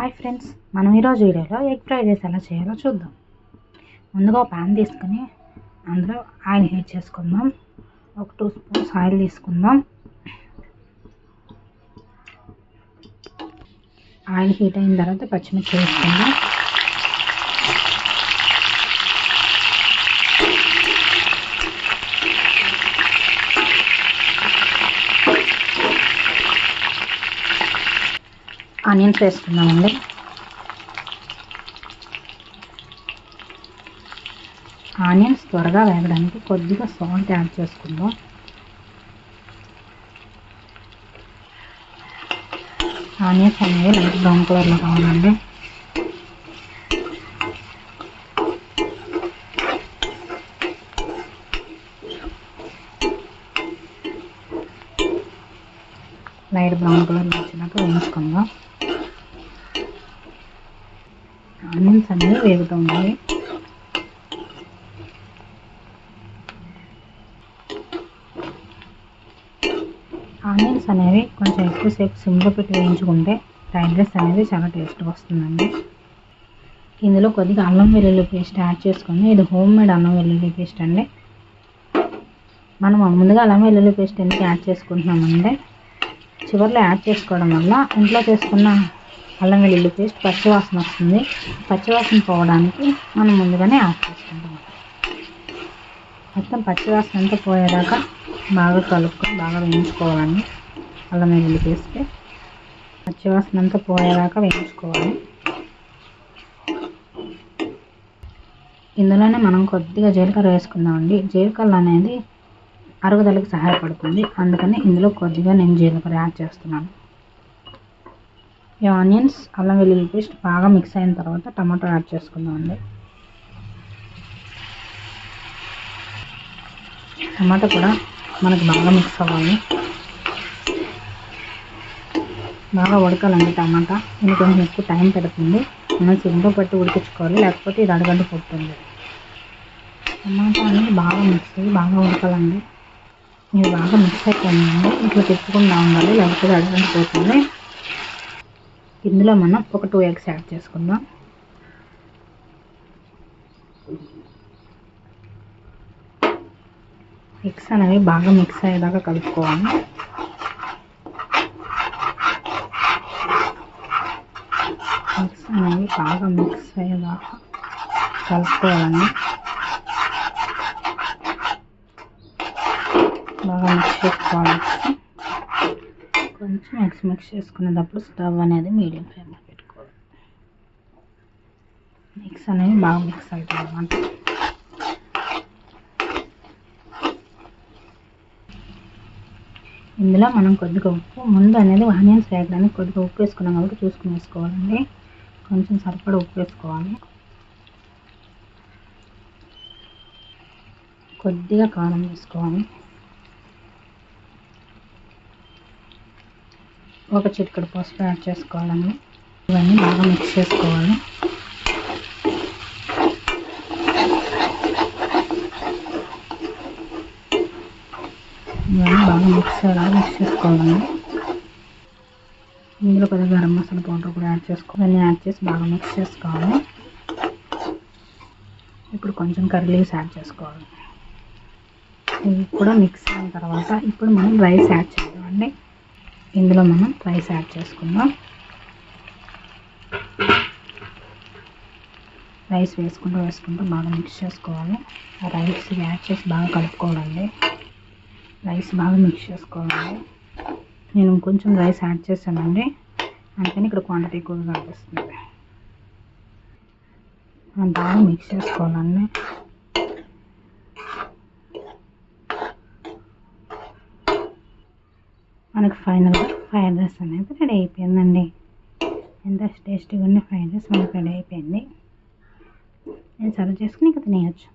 Hi friends, మనం ఈరోజు వీడియోలో ఎగ్ ఫ్రైడ్ రైస్ ఎలా చేయాలో చూద్దాం. ముందుగా ప్యాన్ తీసుకుని అందులో ఆయిల్ హీట్ చేసుకుందాం. ఒక 2 స్పూన్స్ ఆయిల్ తీసుకుందాం. ఆయిల్ హీట్ అయిన తర్వాత పచ్చిమిర్చి వేసుకుందాం. ఆనియన్స్ వేసుకుందామండి. ఆనియన్స్ త్వరగా వేగడానికి కొద్దిగా సాల్ట్ యాడ్ చేసుకుందాం. ఆనియన్స్ అనేవి లైట్ బ్రౌన్ కలర్లో కావాలండి. లైట్ బ్రౌన్ కలర్లో వచ్చినాక వేయించుకుందాం. ఆనియన్స్ అనేవి వేగుతున్నాయి. ఆనియన్స్ అనేవి కొంచెం ఎక్కువసేపు సిమ్లో పెట్టి వేయించుకుంటే ఫ్రైడ్ రైస్ అనేది చాలా టేస్ట్గా వస్తుందండి. ఇందులో కొద్దిగా అల్లం వెల్లుల్లి పేస్ట్ యాడ్ చేసుకొని, ఇది హోమ్ మేడ్ అల్లం వెల్లుల్లి పేస్ట్ అండి. మనం ముందుగా అల్లం వెల్లుల్లి పేస్ట్ ఎందుకు యాడ్ చేసుకుంటున్నామంటే, చివరిలో యాడ్ చేసుకోవడం వల్ల ఇంట్లో చేసుకున్న అల్లం వెల్లుల్లి పేస్ట్ పచ్చివాసన వస్తుంది. పచ్చివాసన పోవడానికి మనం ముందుగానే యాడ్ చేసుకుంటాం. మొత్తం పచ్చివాసన అంతా పోయేదాకా బాగా కలుపుకొని బాగా వేయించుకోవాలండి. అల్లం వెల్లుల్లి పేస్ట్ పచ్చివాసన అంతా పోయేదాకా వేయించుకోవాలి. ఇందులోనే మనం కొద్దిగా జీలకర్ర వేసుకుందామండి. జీలకర్ర అనేది అరుగుదలకు సహాయపడుతుంది, అందుకని ఇందులో కొద్దిగా నేను జీలకర్ర యాడ్ చేస్తున్నాను. ఈ ఆనియన్స్ అల్లం వెల్లుల్లి పేస్ట్ బాగా మిక్స్ అయిన తర్వాత టమాటో యాడ్ చేసుకుందామండి. టమాటో కూడా మనకు బాగా మిక్స్ అవ్వాలి, బాగా ఉడకాలండి. టమాటా ఇది కొంచెం ఎక్కువ టైం పెడుతుంది. మనం సిమ్లో పట్టి ఉడికించుకోవాలి, లేకపోతే ఇది అడగంట పుడుతుంది. టమాటా అనేది బాగా మిక్స్ అయ్యి బాగా ఉడకాలండి. ఇది బాగా మిక్స్ అయిపోయిందండి. ఇట్లా తిప్పుకుండా ఉండాలి, లేకపోతే అడగంట పోతుంది. ఇందులో మనం ఒక 2 ఎగ్స్ యాడ్ చేసుకుందాం. ఎగ్స్ అనేవి బాగా మిక్స్ అయ్యేదాకా కలుపుకోవాలి. ఎగ్స్ అనేవి బాగా మిక్స్ అయ్యేదాకా కలుపుకోవాలండి. బాగా మిక్స్ చేసుకోవాలి. కొంచెం ఎగ్స్ మిక్స్ చేసుకునేటప్పుడు స్టవ్ అనేది మీడియం ఫ్లేమ్లో పెట్టుకోవాలి. ఎగ్స్ అనేవి బాగా మిక్స్ అవుతాయి అన్నమాట. ఇందులో మనం కొద్దిగా ఉప్పు, ముందు అనేది ఆనియన్స్ వేయడానికి కొద్దిగా ఉప్పు వేసుకున్నాం కాబట్టి చూసుకుని వేసుకోవాలండి. కొంచెం సరిపడా ఉప్పు వేసుకోవాలి. కొద్దిగా కారం వేసుకోవాలి. ఒక చిటికెడు పసుపు యాడ్ చేసుకోవాలండి. ఇవన్నీ బాగా మిక్స్ చేసుకోవాలి. ఇవన్నీ బాగా మిక్స్ చేసుకోవాలండి. ఇందులో కొద్దిగా గరం మసాలా పౌడర్ కూడా యాడ్ చేసుకోవాలి. ఇవన్నీ యాడ్ చేసి బాగా మిక్స్ చేసుకోవాలి. ఇప్పుడు కొంచెం కర్రీ లీవ్స్ యాడ్ చేసుకోవాలి. ఇవి కూడా మిక్స్ అయిన తర్వాత ఇప్పుడు మనం రైస్ యాడ్ చేద్దామండి. ఇందులో మనం రైస్ యాడ్ చేసుకుందాం. రైస్ వేసుకుంటూ బాగా మిక్స్ చేసుకోవాలి. ఆ రైస్ యాడ్ చేసి బాగా కలుపుకోవాలండి. రైస్ బాగా మిక్స్ చేసుకోవాలి. నేను కొంచెం రైస్ యాడ్ చేశానండి, అందుకని ఇక్కడ క్వాంటిటీ ఎక్కువగా కనిపిస్తుంది. బాగా మిక్స్ చేసుకోవాలండి. మనకు ఫైనల్గా ఫ్రైడ్ రైస్ అనేది రెడీ అయిపోయిందండి. ఎంత టేస్టీగా ఉండే ఫ్రైడ్ రైస్ మనకు రెడీ అయిపోయింది. నేను సర్వ్ చేసుకుని ఇక తినేయచ్చు.